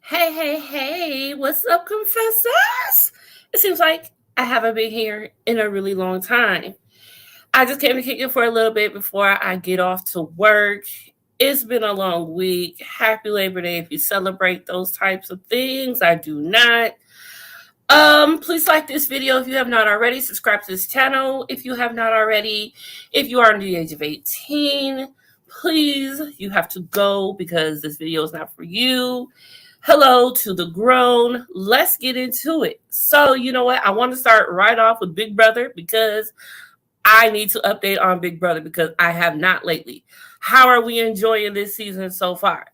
Hey, what's up, confessors? It seems like I haven't been here in a really long time. I just came to kick it for a little bit before I get off to work. It's been a long week. Happy Labor Day if you celebrate those types of things. I do not. Please like this video if you have not already. Subscribe to this channel if you have not already. If you are under the age of 18, please, you have to go because this video is not for you. Hello to the grown. Let's get into it. So, you know what? I want to start right off with Big Brother because I need to update on Big Brother because I have not lately. How are we enjoying this season so far?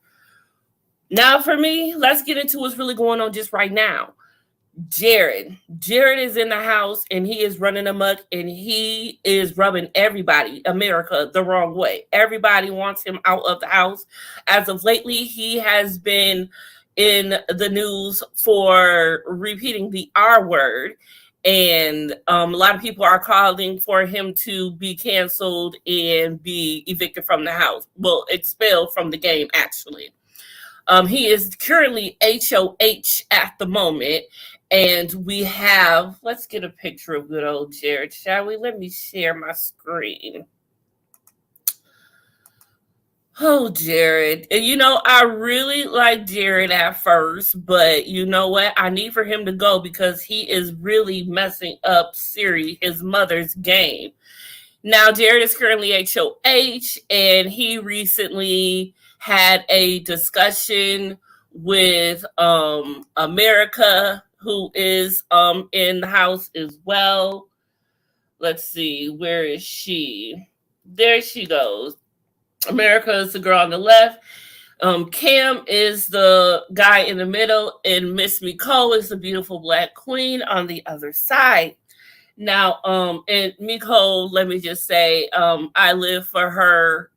Now, for me, let's get into what's really going on just right now. Jared is in the house and he is running amok and he is rubbing everybody, America, the wrong way. Everybody wants him out of the house. As of lately, he has been in the news for repeating the R word. And a lot of people are calling for him to be canceled and be evicted from the house. Well, expelled from the game, actually. He is currently HOH at the moment. And we have, let's get a picture of good old Jared, shall we? Let me share my screen. Oh, Jared. And you know, I really like Jared at first, but you know what? I need for him to go because he is really messing up Siri, his mother's game. Now, Jared is currently HOH, and he recently had a discussion with America, who is in the house as well. Let's see, where is she? There she goes. America is the girl on the left. Cam is the guy in the middle, and Miss Miko is the beautiful black queen on the other side. Now, and Miko, let me just say, I live for her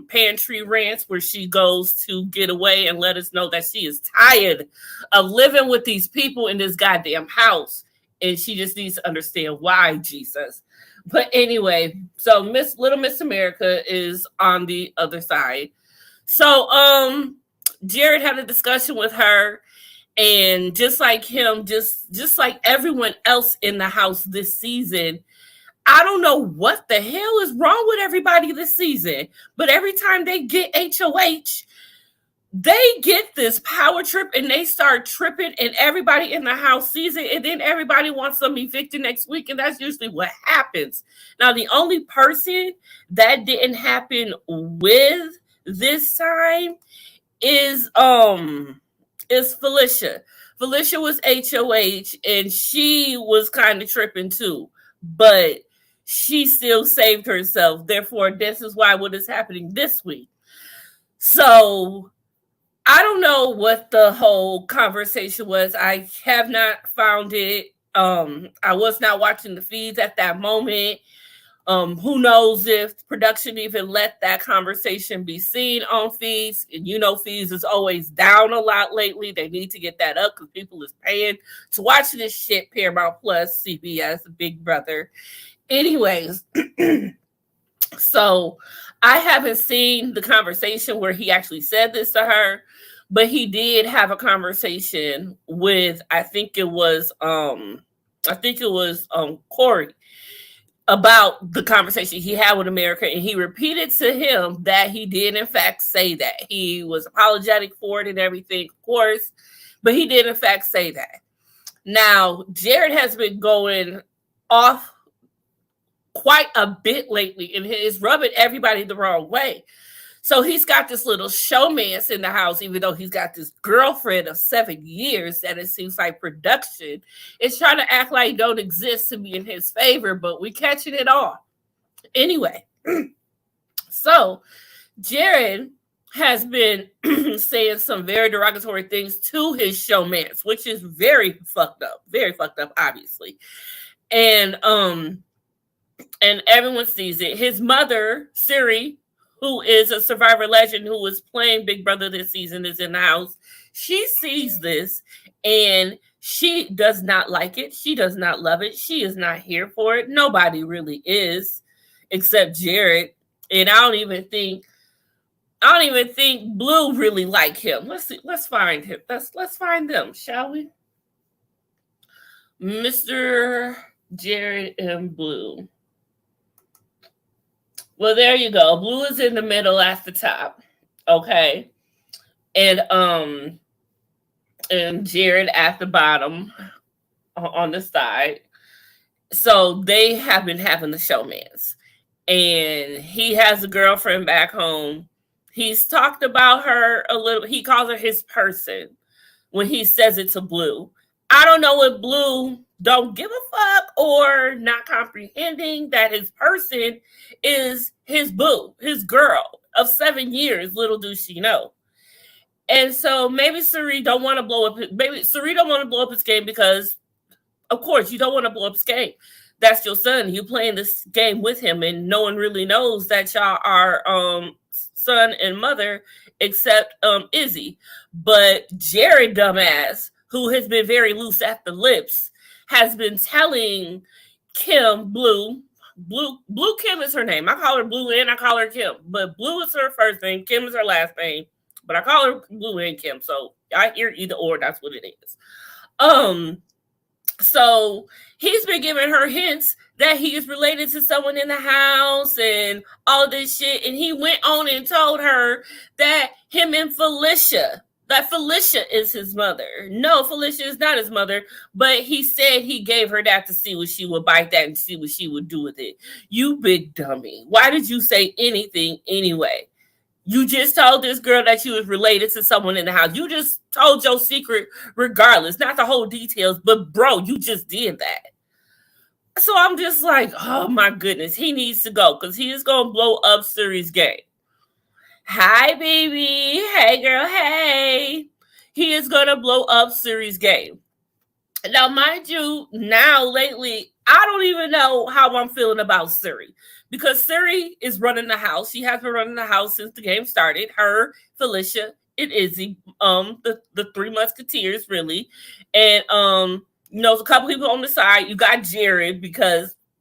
pantry rants where she goes to get away and let us know that she is tired of living with these people in this goddamn house. And she just needs to understand why, Jesus. But anyway, so Little Miss America is on the other side. So Jared had a discussion with her, and just like him, just like everyone else in the house this season, I don't know what the hell is wrong with everybody this season, but every time they get HOH, they get this power trip and they start tripping, and everybody in the house sees it, and then everybody wants them evicted next week, and that's usually what happens. Now, the only person that didn't happen with this time is Felicia. Felicia was HOH, and she was kind of tripping too, but she still saved herself. Therefore, this is why what is happening this week. So I don't know what the whole conversation was. I have not found it. I was not watching the feeds at that moment. Who knows if production even let that conversation be seen on feeds? And you know, feeds is always down a lot lately. They need to get that up because people is paying to watch this shit. Paramount Plus, CBS, Big Brother. Anyways, so I haven't seen the conversation where he actually said this to her, but he did have a conversation with, I think it was Corey, about the conversation he had with America, and he repeated to him that he did in fact say that. He was apologetic for it and everything, of course, but he did in fact say that. Now, Jared has been going off quite a bit lately, and is rubbing everybody the wrong way. So he's got this little showmance in the house, even though he's got this girlfriend of 7 years that it seems like production is trying to act like don't exist to be in his favor, but we catching it all. Anyway, so Jared has been saying some very derogatory things to his showmance, which is very fucked up, obviously. And everyone sees it. His mother, Siri, who is a Survivor legend who is playing Big Brother this season, is in the house. She sees this and she does not like it. She does not love it. She is not here for it. Nobody really is, except Jared. And I don't even think I don't even think Blue really like him. Let's see. Let's find him. Let's find them, shall we? Mr. Jared and Blue. Well, there you go. Blue is in the middle at the top. Okay. And Jared at the bottom on the side. So they have been having the showmans. And he has a girlfriend back home. He's talked about her a little. He calls her his person when he says it to Blue. I don't know if Blue don't give a fuck or not comprehending that his person is his boo, his girl of 7 years. Little do she know. And so maybe Suri don't want to blow up. Maybe Suri don't want to blow up his game because, of course, you don't want to blow up his game. That's your son. You playing this game with him, and no one really knows that y'all are son and mother except Izzy. But Jared, dumbass, who has been very loose at the lips, has been telling Kim Blue Kim is her name. I call her Blue and I call her Kim, but Blue is her first name, Kim is her last name. But I call her Blue and Kim, so I hear either or. That's what it is. So he's been giving her hints that he is related to someone in the house and all this shit. And he went on and told her that him and Felicia, that Felicia is his mother. No, Felicia is not his mother, but he said he gave her that to see what she would bite that and see what she would do with it. You big dummy. Why did you say anything anyway? You just told this girl that she was related to someone in the house. You just told your secret regardless. Not the whole details, but bro, you just did that. So I'm just like, oh my goodness, he needs to go because he is going to blow up Suri's game. Hi, baby. Hey, girl. Hey. He is going to blow up Suri's game. Now, mind you, now lately, I don't even know how I'm feeling about Suri. Because Suri is running the house. She has been running the house since the game started. Her, Felicia, and Izzy, the three musketeers, really. And you know, there's a couple people on the side. You got Jared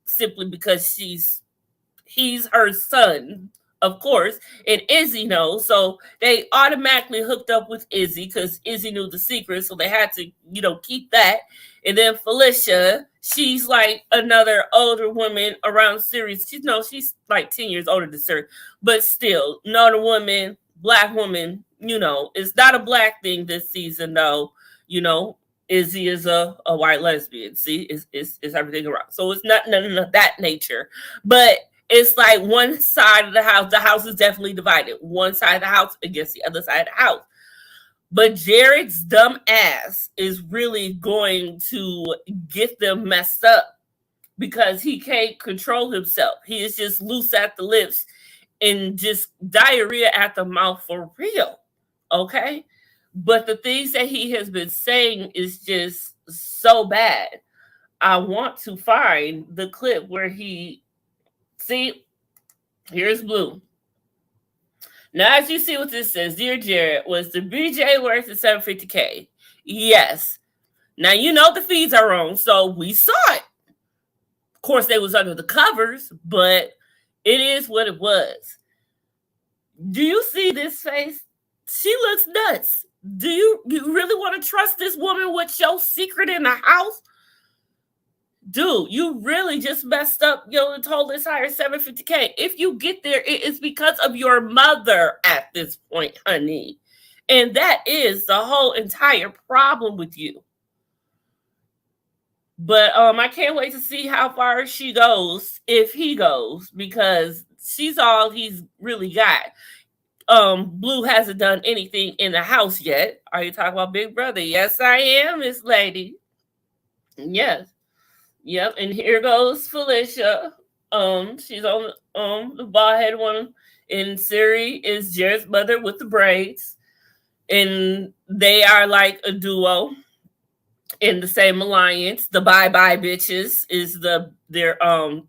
simply because he's her son, of course, and Izzy knows. So they automatically hooked up with Izzy because Izzy knew the secret, so they had to, you know, keep that. And then Felicia, she's like another older woman around Sirius. She's like 10 years older than Sirius, but still, another woman, black woman, you know, it's not a black thing this season, though. You know, Izzy is a white lesbian. See, it's everything around. So it's not none of that nature. But it's like one side of the house is definitely divided. One side of the house against the other side of the house. But Jared's dumb ass is really going to get them messed up because he can't control himself. He is just loose at the lips and just diarrhea at the mouth for real. Okay? But the things that he has been saying is just so bad. I want to find the clip where see, here's Blue. Now, as you see what this says, Dear Jared, was the BJ worth the $750K? Yes. Now, you know the feeds are on, so we saw it. Of course, they was under the covers, but it is what it was. Do you see this face? She looks nuts. Do you really want to trust this woman with your secret in the house? Dude, you really just messed up, and told this hire $750K. If you get there, it is because of your mother at this point, honey. And that is the whole entire problem with you. But I can't wait to see how far she goes, if he goes, because she's all he's really got. Blue hasn't done anything in the house yet. Are you talking about Big Brother? Yes, I am, Miss Lady. Yes. Yep, and here goes Felicia. She's on the bald head one, and Suri is Jared's mother with the braids, and they are like a duo in the same alliance. The Bye Bye Bitches is their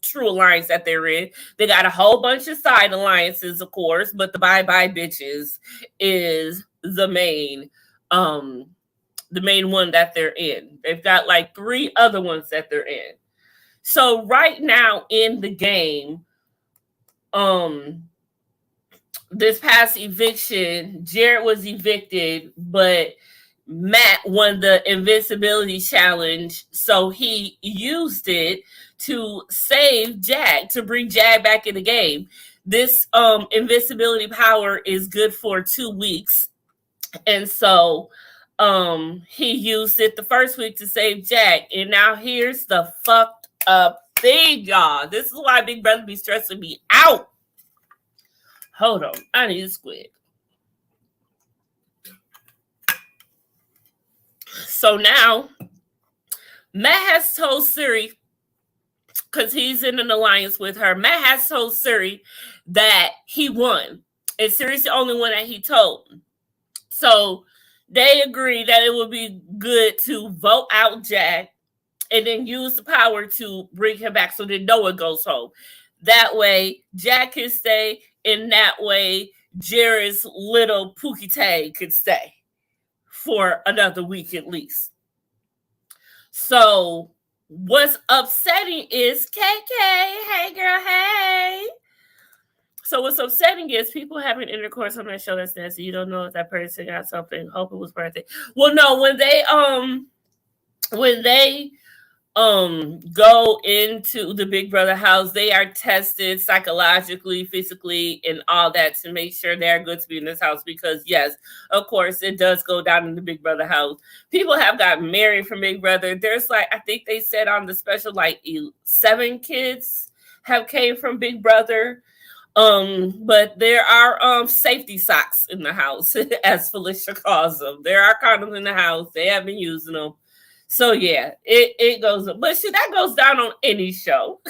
true alliance that they're in. They got a whole bunch of side alliances, of course, but the Bye Bye Bitches is the main one that they're in. They've got like 3 other ones that they're in. So right now in the game, this past eviction, Jared was evicted, but Matt won the invincibility challenge, so he used it to save Jag, to bring Jag back in the game. This invincibility power is good for 2 weeks, and so he used it the first week to save Jag. And now here's the fucked up thing, y'all. This is why Big Brother be stressing me out. Hold on, I need a squid. So now Matt has told Siri, because he's in an alliance with her, Matt has told Siri that he won. And Siri's the only one that he told. So they agree that it would be good to vote out Jag and then use the power to bring him back so that no one goes home. That way, Jag can stay, and that way, Jared's little Pookie Tang could stay for another week at least. So what's upsetting is KK. Hey, girl, hey. So what's upsetting is people having intercourse on that show that's nasty. You don't know if that person got something. Hope it was birthday. Well, no, when they go into the Big Brother house, they are tested psychologically, physically, and all that to make sure they're good to be in this house. Because yes, of course, it does go down in the Big Brother house. People have gotten married from Big Brother. There's like, I think they said on the special, like 7 kids have came from Big Brother. But there are safety socks in the house, as Felicia calls them. There are condoms in the house. They have been using them. So yeah, it goes, but shit, that goes down on any show.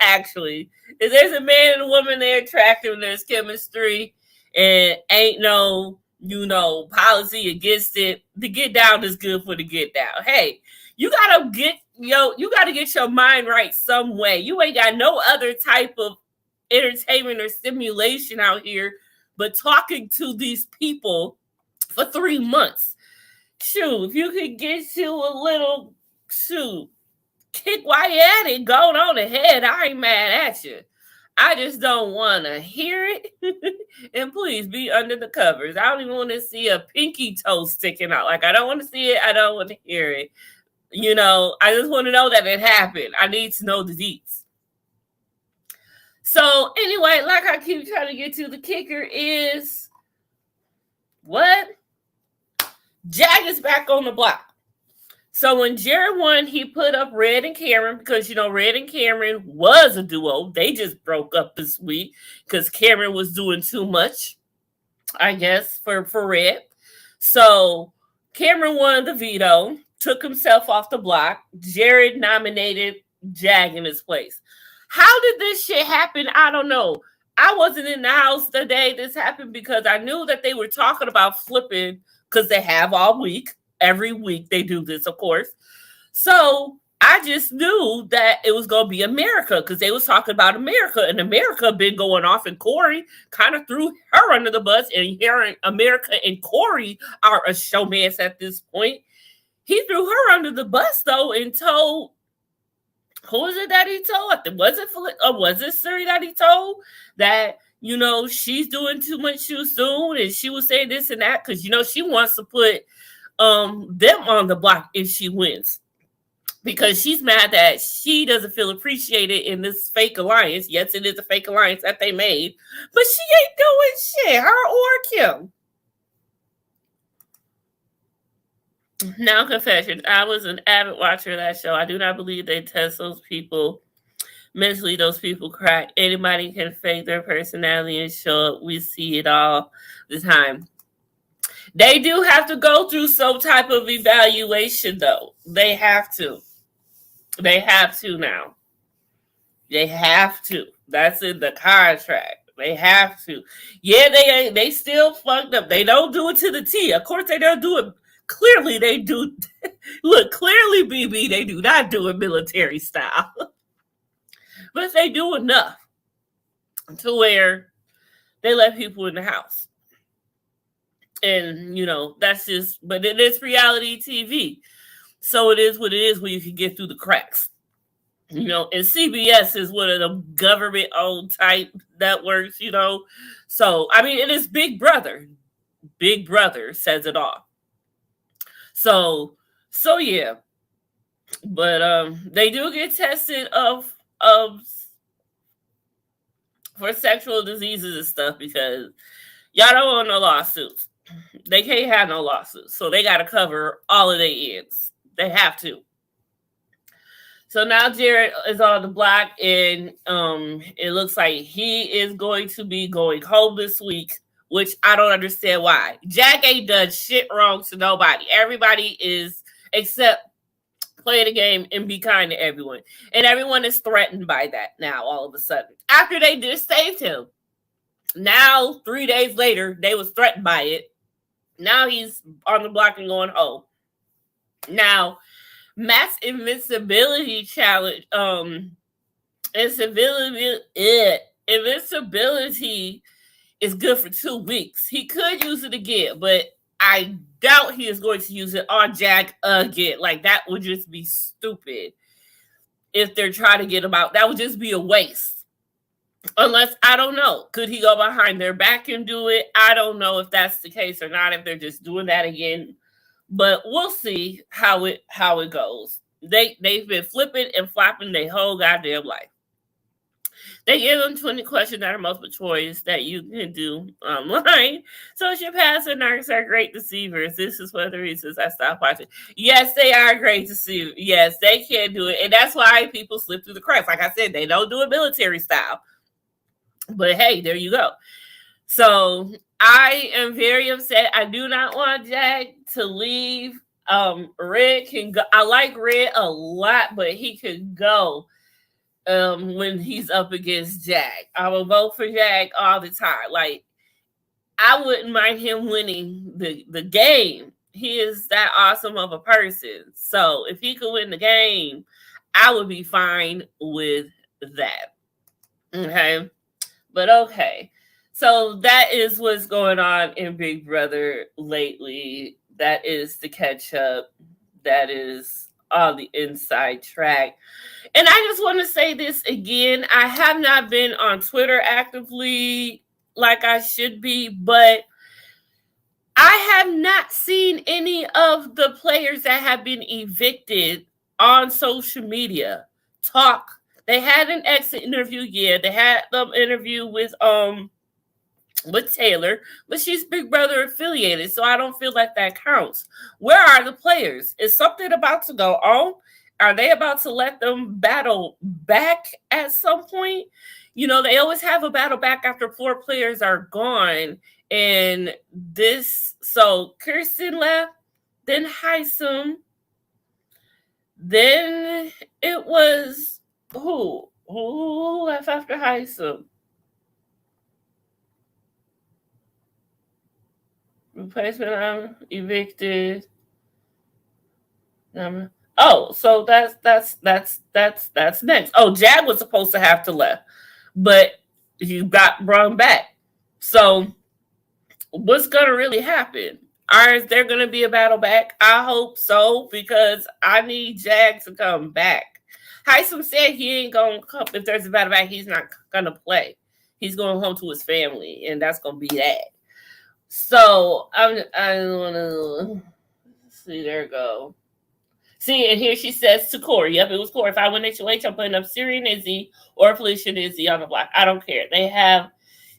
Actually, if there's a man and a woman, they're attractive, and there's chemistry, and ain't no policy against it. The get down is good for the get down. Hey, you gotta get your mind right some way. You ain't got no other type of entertainment or stimulation out here but talking to these people for 3 months. Shoot, if you could get you a little kick while you're at it, going on ahead. I ain't mad at you. I just don't want to hear it. And please be under the covers. I don't even want to see a pinky toe sticking out. Like, I don't want to see it. I don't want to hear it. I just want to know that it happened. I need to know the deets. So anyway, like I keep trying to get to, the kicker is what? Jag is back on the block. So when Jared won, he put up Red and Cameron because, Red and Cameron was a duo. They just broke up this week because Cameron was doing too much, I guess, for Red. So Cameron won the veto, took himself off the block. Jared nominated Jag in his place. How did this shit happen? I don't know. I wasn't in the house the day this happened because I knew that they were talking about flipping, because they have all week. Every week they do this, of course. So I just knew that it was going to be America because they was talking about America. And America been going off, and Corey kind of threw her under the bus. And here America and Corey are a showmance at this point. He threw her under the bus, though, and told, who was it that he told? Was it Siri that he told that, she's doing too much too soon, and she was saying this and that because, she wants to put them on the block if she wins, because she's mad that she doesn't feel appreciated in this fake alliance. Yes, it is a fake alliance that they made, but she ain't doing shit, her or Kim. Now, confession, I was an avid watcher of that show. I do not believe they test those people mentally. Those people crack. Anybody can fake their personality and show up. We see it all the time. They do have to go through some type of evaluation, though. They have to. They have to now. They have to. That's in the contract. They have to. Yeah, they still fucked up. They don't do it to the T. Of course, they don't do it. Clearly, they do. Look, clearly, BB, they do not do it military style. But they do enough to where they let people in the house. And, that's just, but it is reality TV. So it is what it is when you can get through the cracks. And CBS is one of the government owned type networks, So, I mean, it is Big Brother. Big Brother says it all. So yeah. But they do get tested of for sexual diseases and stuff because y'all don't want no lawsuits. They can't have no lawsuits. So they gotta cover all of their ends. They have to. So now Jared is on the block, and it looks like he is going to be going home this week, which I don't understand why. Jack ain't done shit wrong to nobody. Everybody is, except play the game and be kind to everyone. And everyone is threatened by that now all of a sudden. After they just saved him. Now, 3 days later, they was threatened by it. Now he's on the block and going home. Now, Matt's invincibility challenge, invincibility is good for 2 weeks. He could use it again, but I doubt he is going to use it on Jack again. Like, that would just be stupid if they're trying to get him out. That would just be a waste. Unless, I don't know, could he go behind their back and do it? I don't know if that's the case or not, if they're just doing that again. But we'll see how it goes. They've been flipping and flopping their whole goddamn life. They give them 20 questions that are multiple choice that you can do online. Sociopaths and narcs are great deceivers. This is one of the reasons I stopped watching. Yes, they are great deceivers. Yes, they can do it. And that's why people slip through the cracks. Like I said, they don't do it military style. But hey, there you go. So I am very upset. I do not want Jack to leave. Red can go. I like Red a lot, but he could go when he's up against Jack. I will vote for Jack all the time. Like, I wouldn't mind him winning the game. He is that awesome of a person. So if he could win the game, I would be fine with that. Okay. But okay. So that is what's going on in Big Brother lately. That is the catch up. That is all the inside track. And I just want to say this again. I have not been on Twitter actively like I should be, but I have not seen any of the players that have been evicted on social media talk. They had an exit interview. Yeah, they had the interview with Taylor, but she's Big Brother affiliated, so I don't feel like that counts. Where are the players? Is something about to go on? Are they about to let them battle back at some point? They always have a battle back after 4 players are gone. And so Kirsten left, then Heisem, then it was who left after Heisem? Replacement, I'm evicted. So that's next. Oh, Jag was supposed to have to left, but you got brought back. So what's gonna really happen? Is there gonna be a battle back? I hope so, because I need Jag to come back. Heisem said he ain't gonna come if there's a battle back. He's not gonna play. He's going home to his family, and that's gonna be that. So I want to see. There we go. See, and here she says to Corey. Yep, it was Corey. If I win HOH, I'm putting up Siri and Izzy or Felicia and Izzy on the block. I don't care. They have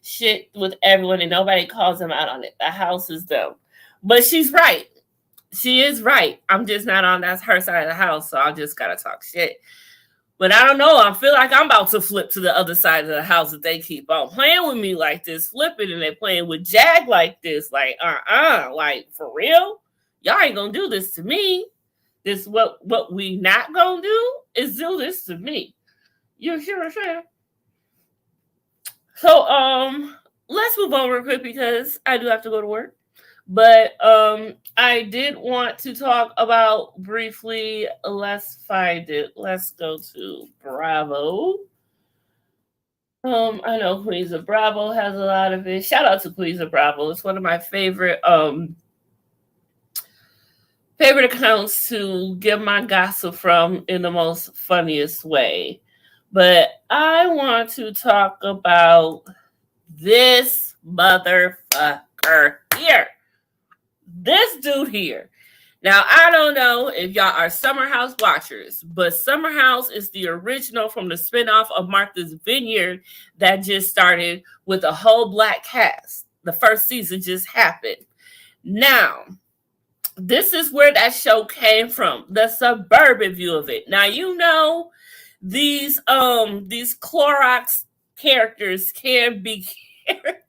shit with everyone, and nobody calls them out on it. The house is dumb. But she's right. She is right. I'm just not on that's her side of the house, so I just gotta talk shit. But I don't know. I feel like I'm about to flip to the other side of the house if they keep on playing with me like this, flipping, and they're playing with Jag like this. Like, like, for real? Y'all ain't gonna do this to me. This what we not gonna do is do this to me. You hear what I'm saying? So, let's move on real quick because I do have to go to work. But I did want to talk about briefly, let's find it. Let's go to Bravo. I know Queens of Bravo has a lot of it. Shout out to Queens of Bravo. It's one of my favorite favorite accounts to get my gossip from in the most funniest way. But I want to talk about this motherfucker here. This dude here. Now, I don't know if y'all are Summer House watchers, but Summer House is the original from the spinoff of Martha's Vineyard that just started with a whole black cast. The first season just happened. Now, this is where that show came from, the suburban view of it. Now, you know, these Clorox characters can be characters.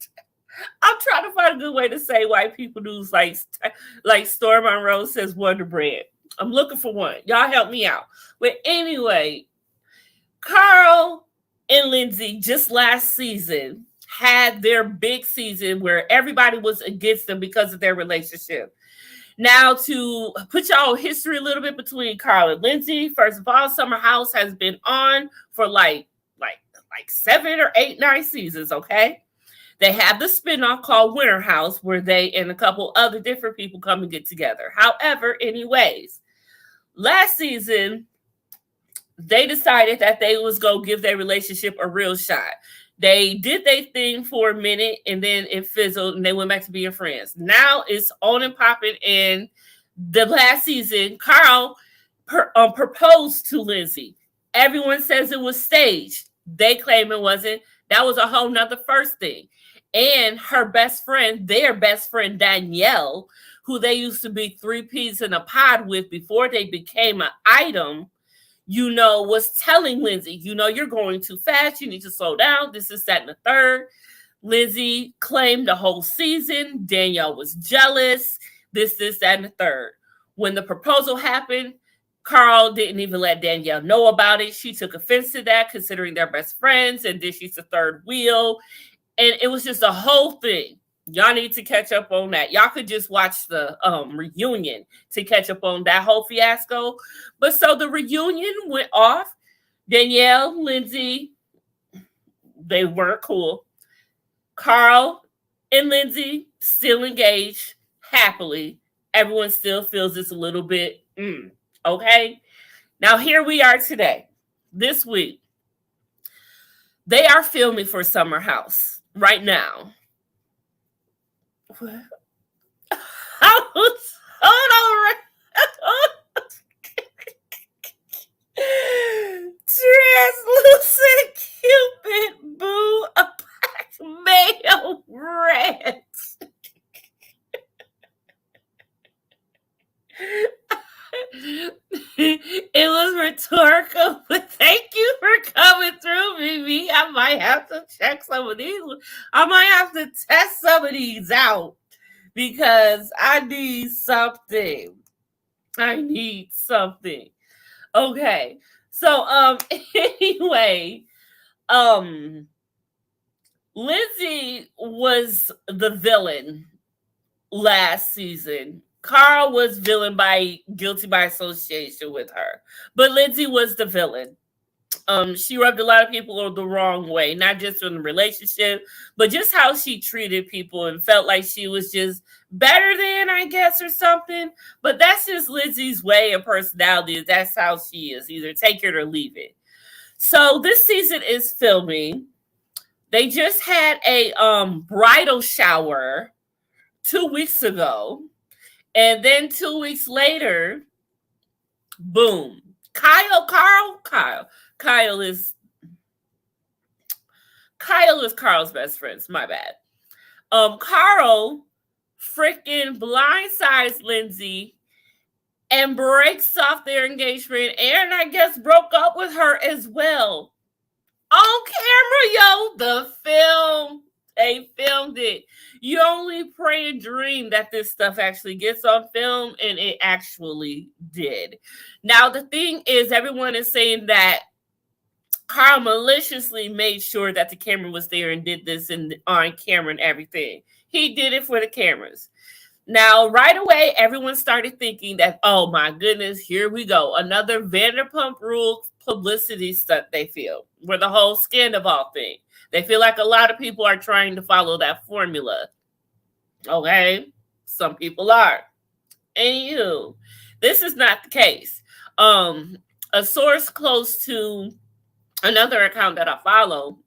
I'm trying to find a good way to say white people news like Storm Monroe says Wonder Bread. I'm looking for one. Y'all help me out. But anyway, Carl and Lindsey just last season had their big season where everybody was against them because of their relationship. Now, to put y'all history a little bit between Carl and Lindsey, first of all, Summer House has been on for like 7 or 8, 9 seasons, okay? They have the spinoff called Winter House where they and a couple other different people come and get together. However, anyways, last season, they decided that they was going to give their relationship a real shot. They did their thing for a minute and then it fizzled and they went back to being friends. Now it's on and popping. In the last season, Carl proposed to Lindsey. Everyone says it was staged. They claim it wasn't. That was a whole nother first thing. And her best friend, their best friend, Danielle, who they used to be 3 peas in a pod with before they became an item, you know, was telling Lindsey, you know, you're going too fast. You need to slow down. This is that and the third. Lindsey claimed the whole season. Danielle was jealous. This, that, and the third. When the proposal happened, Carl didn't even let Danielle know about it. She took offense to that, considering they're best friends, and then she's the third wheel. And it was just a whole thing. Y'all need to catch up on that. Y'all could just watch the reunion to catch up on that whole fiasco. But so the reunion went off. Danielle, Lindsey, they weren't cool. Carl and Lindsey still engaged happily. Everyone still feels it's a little bit, okay? Now here we are today, this week. They are filming for Summer House right now. What? Hold on. Translucent Cupid boo a black male red. It was rhetorical, but thank you for coming through, Mimi. I might have to check some of these. I might have to test some of these out because I need something. Okay. So anyway, Lindsey was the villain last season. Carl was guilty by association with her. But Lindsey was the villain. She rubbed a lot of people the wrong way, not just in the relationship, but just how she treated people and felt like she was just better than, I guess, or something. But that's just Lindsey's way of personality. That's how she is. Either take it or leave it. So this season is filming. They just had a bridal shower 2 weeks ago. And then 2 weeks later, boom. Kyle is Carl's best friend. My bad. Carl freaking blindsides Lindsey and breaks off their engagement and I guess broke up with her as well. On camera, yo, the film. They filmed it. You only pray and dream that this stuff actually gets on film, and it actually did. Now, the thing is, everyone is saying that Carl maliciously made sure that the camera was there and did this and on camera and everything. He did it for the cameras. Now, right away, everyone started thinking that, oh my goodness, here we go. Another Vanderpump Rules publicity stunt they feel, where the whole Scandival thing. They feel like a lot of people are trying to follow that formula. Okay? Some people are. Anywho, This is not the case. A source close to another account that I follow,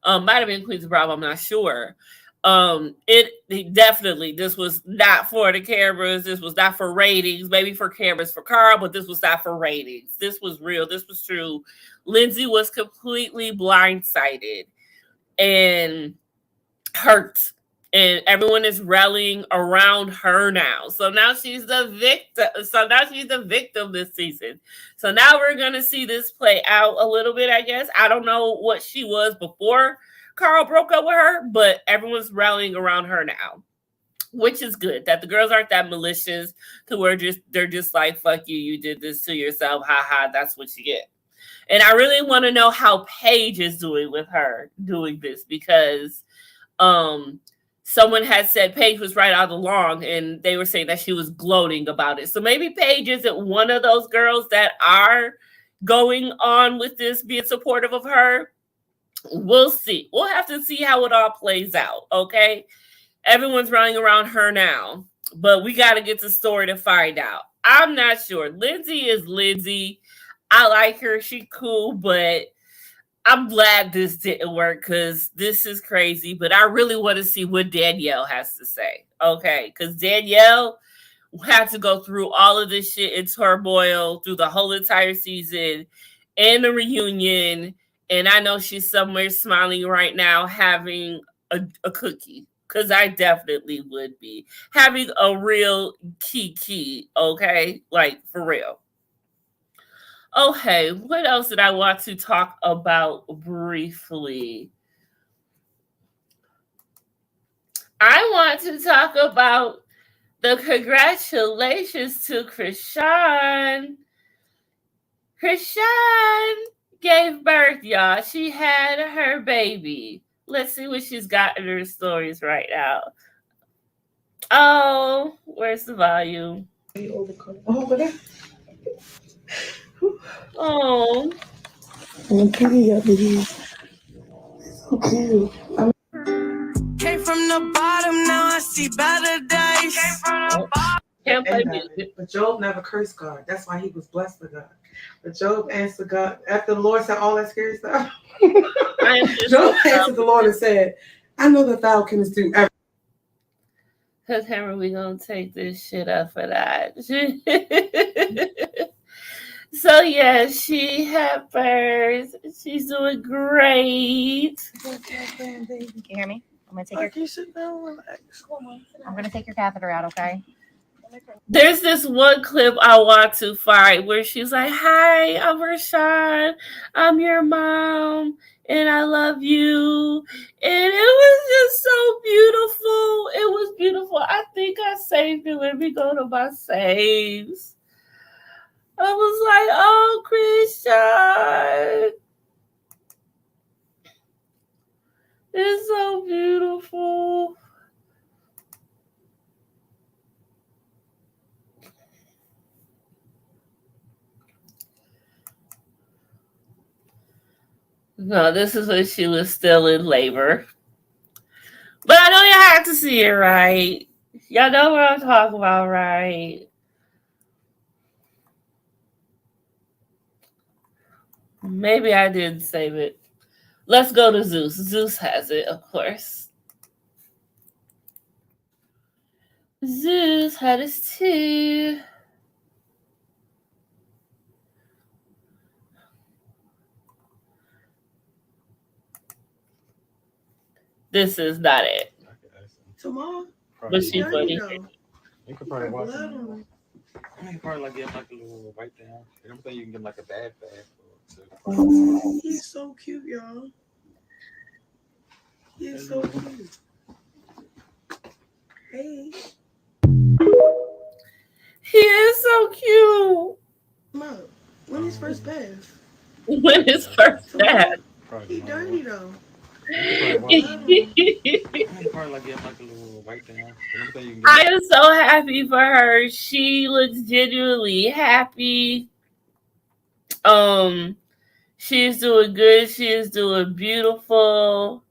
might have been Queens of Bravo, I'm not sure. It definitely, this was not for the cameras. This was not for ratings. Maybe for cameras for Carl, but this was not for ratings. This was real. This was true. Lindsey was completely blindsided and hurt, and everyone is rallying around her now. So now she's the victim this season. So now we're gonna see this play out a little bit, I guess. I don't know what she was before Carl broke up with her, but everyone's rallying around her now, which is good. That the girls aren't that malicious to where they're just like, fuck you, you did this to yourself, haha, that's what you get. And I really want to know how Paige is doing with her doing this, because someone had said Paige was right all along, and they were saying that she was gloating about it. So maybe Paige isn't one of those girls that are going on with this, being supportive of her. We'll see. We'll have to see how it all plays out, okay? Everyone's running around her now, but we got to get the story to find out. I'm not sure. Lindsey is Lindsey. I like her. She cool, but I'm glad this didn't work because this is crazy. But I really want to see what Danielle has to say, okay? Because Danielle had to go through all of this shit in turmoil through the whole entire season and the reunion. And I know she's somewhere smiling right now, having a cookie. Because I definitely would be. Having a real kiki, okay? Like, for real. Okay, what else did I want to talk about briefly? I want to talk about the congratulations to Krishan. Krishan gave birth, y'all. She had her baby. Let's see what she's got in her stories right now. Oh, where's the volume? Oh. Came from the bottom, now I see better days. Came from the bottom. Can't play music. But Job never cursed God. That's why he was blessed with God. But Job answered God after the Lord said all that scary stuff. Job answered the Lord and said, I know that thou canst do everything. Because Hammer, we gonna take this shit up for that. So yeah, she had birth. She's doing great. Can you hear me? I'm gonna take I'm gonna take your catheter out, okay? There's this one clip I want to find where she's like, hi, I'm Rashawn. I'm your mom and I love you. And it was just so beautiful. It was beautiful. I think I saved it. Let me go to my saves. I was like, oh, Krishan. It's so beautiful. No, this is when she was still in labor. But I know you have to see it, right? Y'all know what I'm talking about, right? Maybe I didn't save it. Let's go to Zeus. Zeus has it, of course. Zeus had his too. This is not it. Tomorrow? But she's funny. You could probably watch it. You can probably get like a little white down. I don't think you can get like a bad bath. He's so cute, y'all. He's so cute. Hey. He is so cute. Mom, when his first bath? When his first bath? He dirty though. I am so happy for her. She looks genuinely happy. She is doing good. She is doing beautiful.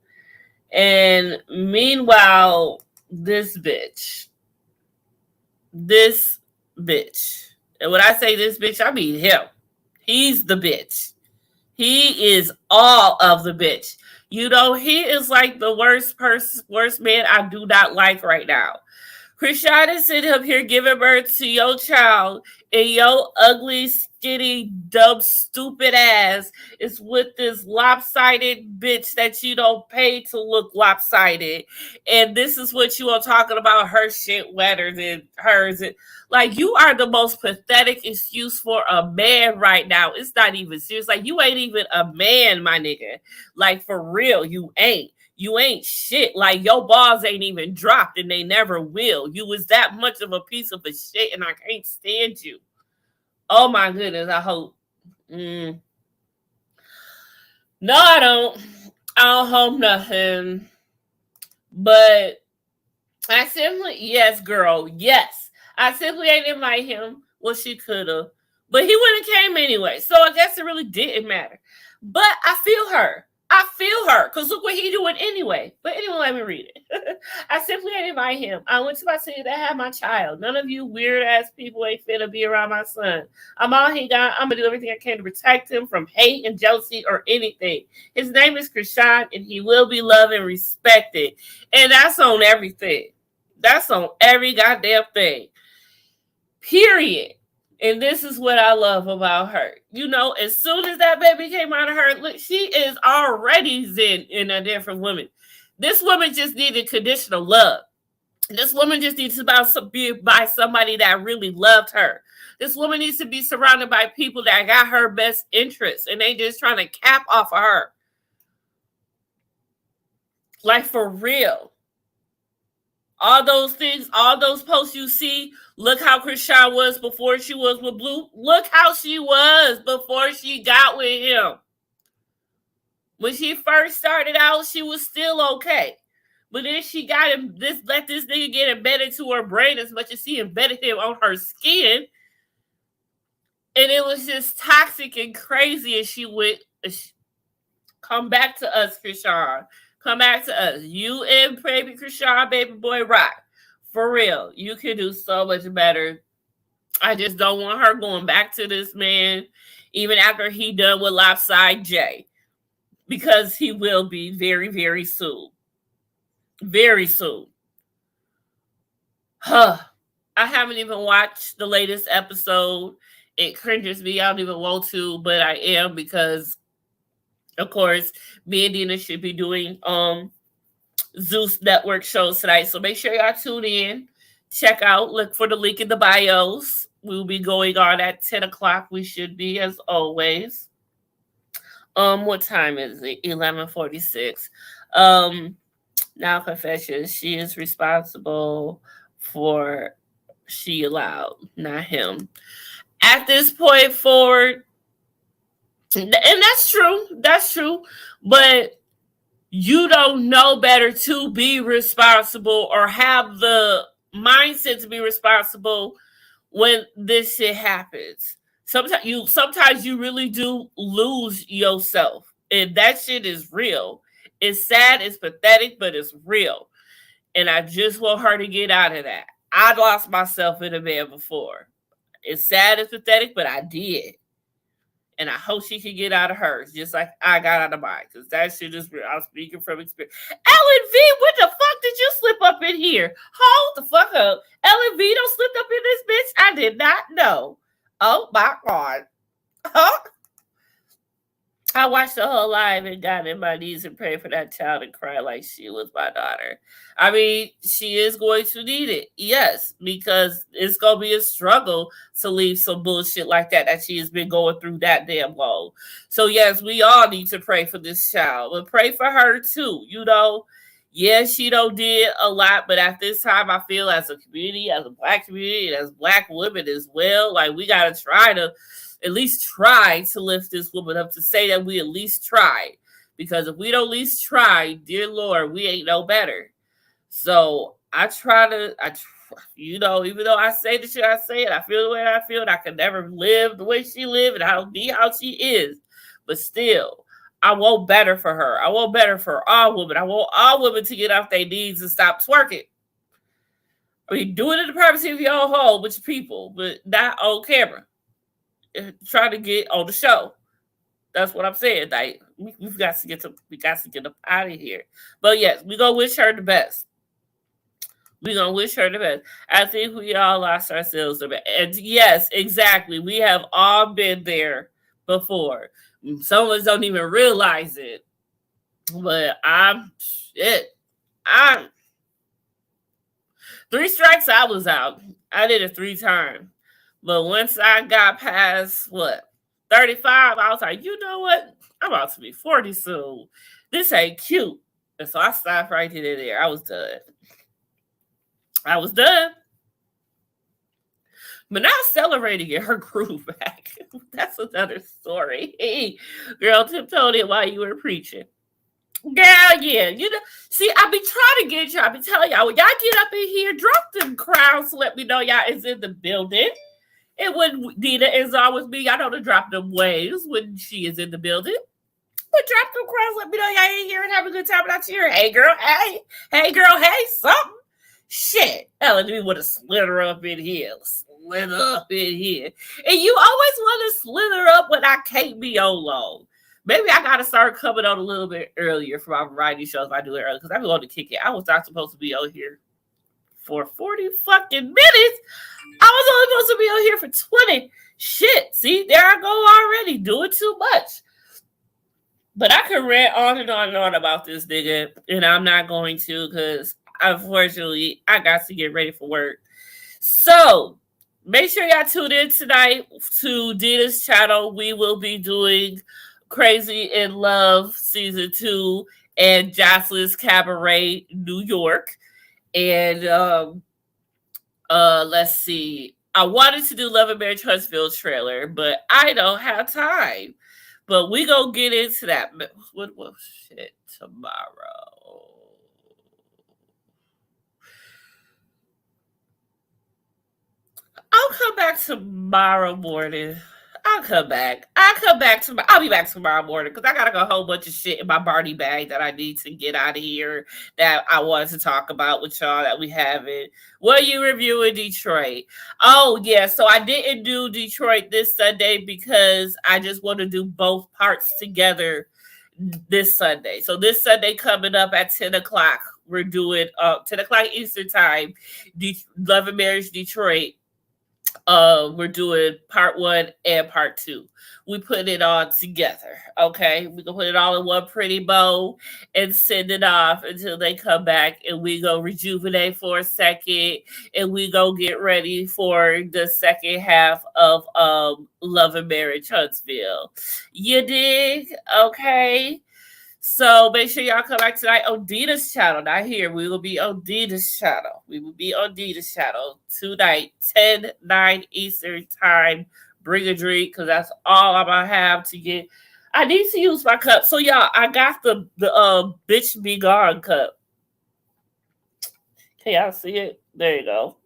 And meanwhile, this bitch. And when I say this bitch, I mean him. He's the bitch. He is all of the bitch. You know, he is like the worst man I do not like right now. Krishan is sitting up here giving birth to your child, and your ugly, skinny, dumb, stupid ass is with this lopsided bitch that you don't pay to look lopsided. And this is what you are talking about, her shit wetter than hers. Like, you are the most pathetic excuse for a man right now. It's not even serious. Like, you ain't even a man, my nigga. Like, for real, you ain't. You ain't shit. Like, your balls ain't even dropped, and they never will. You was that much of a piece of a shit, and I can't stand you. Oh my goodness, I hope. No, I don't. I don't hope nothing. But I simply, yes, girl, yes. I simply ain't invite him. Well, she could have. But he wouldn't have came anyway. So I guess it really didn't matter. But I feel her. I feel her. Because look what he doing anyway. But anyway, let me read it. I simply ain't invite him. I went to my city to have my child. None of you weird ass people ain't finna be around my son. I'm all he got. I'm gonna do everything I can to protect him from hate and jealousy or anything. His name is Krishan, and he will be loved and respected. And that's on everything. That's on every goddamn thing. Period. And this is what I love about her. You know, as soon as that baby came out of her, look, she is already zen in a different woman. This woman just needed conditional love. This woman just needs to be by somebody that really loved her. This woman needs to be surrounded by people that got her best interests, and they just trying to cap off of her. Like, for real. All those things, all those posts you see, look how Krishan was before she was with Blue. Look how she was before she got with him. When she first started out, she was still okay. But then she got him, let this nigga get embedded to her brain as much as she embedded him on her skin. And it was just toxic and crazy. And she went, come back to us, Krishan. Come back to us. You and baby Krishan, baby boy Rock. For real. You can do so much better. I just don't want her going back to this man, even after he done with Lopside J. Because he will be very, very soon. Very soon. I haven't even watched the latest episode. It cringes me. I don't even want to, but I am because, of course, me and Dina should be doing Zeus Network shows tonight. So make sure y'all tune in. Check out. Look for the link in the bios. We'll be going on at 10 o'clock. We should be, as always. What time is it? 11:46. Now confession. She is responsible for she allowed, not him. At this point forward, and that's true. That's true. But you don't know better to be responsible or have the mindset to be responsible when this shit happens. Sometimes you really do lose yourself. And that shit is real. It's sad, it's pathetic, but it's real. And I just want her to get out of that. I lost myself in a man before. It's sad, it's pathetic, but I did. And I hope she can get out of hers, just like I got out of mine. Because that shit is real. I'm speaking from experience. Ellen V, what the fuck did you slip up in here? Hold the fuck up. Ellen V don't slip up in this bitch? I did not know. Oh my God. Huh? I watched the whole live and got in my knees and prayed for that child and cried like she was my daughter. I mean, she is going to need it. Yes, because it's going to be a struggle to leave some bullshit like that she has been going through that damn long. So yes, we all need to pray for this child, but pray for her too. You know, yes, she don't did a lot, but at this time, I feel as a community, as a Black community, and as Black women as well, like we got to try to at least try to lift this woman up, to say that we at least tried. Because if we don't at least try, dear Lord, we ain't no better. So I try to, even though I say the shit I say it, I feel the way I feel, and I can never live the way she lived, and I don't be how she is. But still, I want better for her. I want better for all women. I want all women to get off their knees and stop twerking. I mean, do it in the privacy of your own home with your people, but not on camera. Trying to get on the show. That's what I'm saying. Like we've got to get up out of here. But yes, we gonna wish her the best. We gonna wish her the best. I think we all lost ourselves the best. And yes, exactly. We have all been there before. Some of us don't even realize it. But I'm 3 strikes, I was out. I did it 3 times. But once I got past 35, I was like, you know what? I'm about to be 40 soon. This ain't cute. And so I stopped right there. I was done. But now celebrating in her groove back. That's another story. Hey, girl, tiptoed it while you were preaching. Girl, yeah. See, I be trying to get y'all. I be telling y'all, when y'all get up in here, drop them crowns to let me know y'all is in the building. And when Dina is always me, y'all know to drop them waves when she is in the building. But drop them crowns, let me know y'all ain't here and have a good time without cheering. Hey, girl, hey. Hey, girl, hey, something. Shit. Ellen, we want to slither up in here. And you always want to slither up when I can't be on long. Maybe I got to start coming on a little bit earlier for my variety shows if I do it early, because I'm going to kick it. I was not supposed to be on here for 40 fucking minutes. I was only supposed to be on here for 20. Shit. See, there I go already. Doing too much. But I could rant on and on and on about this nigga, and I'm not going to, because unfortunately, I got to get ready for work. So, make sure y'all tune in tonight to Dina's channel. We will be doing Crazy in Love Season 2 and Jocelyn's Cabaret New York. And let's see. I wanted to do Love and Marriage Huntsville trailer, but I don't have time. But we gonna get into that. What shit tomorrow? I'll come back tomorrow morning. I'll be back tomorrow morning because I got a whole bunch of shit in my Barney bag that I need to get out of here that I wanted to talk about with y'all that we haven't. What are you reviewing Detroit? Oh, yeah. So I didn't do Detroit this Sunday because I just want to do both parts together this Sunday. So this Sunday coming up at 10 o'clock, we're doing 10 o'clock Eastern time, Love and Marriage Detroit. We're doing part 1 and part 2. We put it all together, okay? We can put it all in one pretty bow and send it off until they come back, and we go rejuvenate for a second, and we go get ready for the second half of Love and Marriage Huntsville. You dig? Okay. So make sure y'all come back tonight on Dina's channel. Not here. We will be on Dina's channel. Tonight, 10/9 Eastern time. Bring a drink, because that's all I'm going to have to get. I need to use my cup. So, y'all, I got the Bitch Be Gone cup. Can y'all see it? There you go.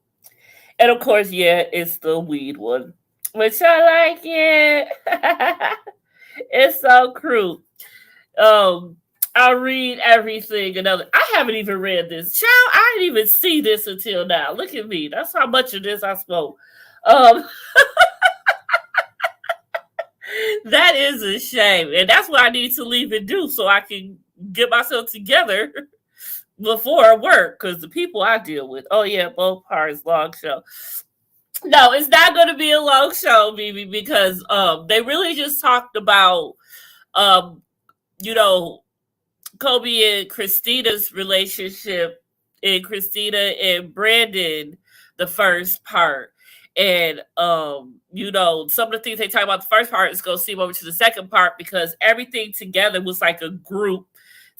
And, of course, yeah, it's the weed one. But y'all like it. It's so crude. I'll read everything. I haven't even read this. Child, I didn't even see this until now. Look at me. That's how much of this I spoke. That is a shame. And that's what I need to leave and do so I can get myself together before work. Because the people I deal with, oh yeah, both parts, long show. No, it's not going to be a long show, BB, because they really just talked about Kobe and Christina's relationship, and Christina and Brandon, the first part. And some of the things they talk about the first part is going to seem over to the second part, because everything together was like a group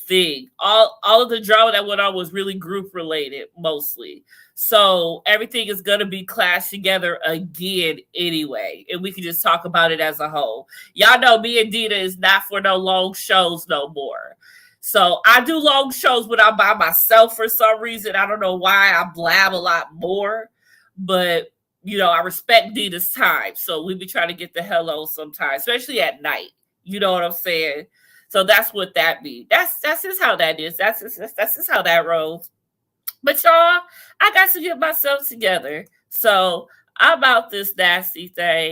thing. All of the drama that went on was really group related mostly. So everything is going to be clashed together again anyway. And we can just talk about it as a whole. Y'all know me and Dina is not for no long shows no more. So I do long shows when I'm by myself for some reason. I don't know why. I blab a lot more. But, I respect Dina's time. So we be trying to get the hell on sometimes, especially at night. You know what I'm saying? So that's what that be. That's just how that is. That's just how that rolls. But y'all, I got to get myself together. So I'm about this nasty thing.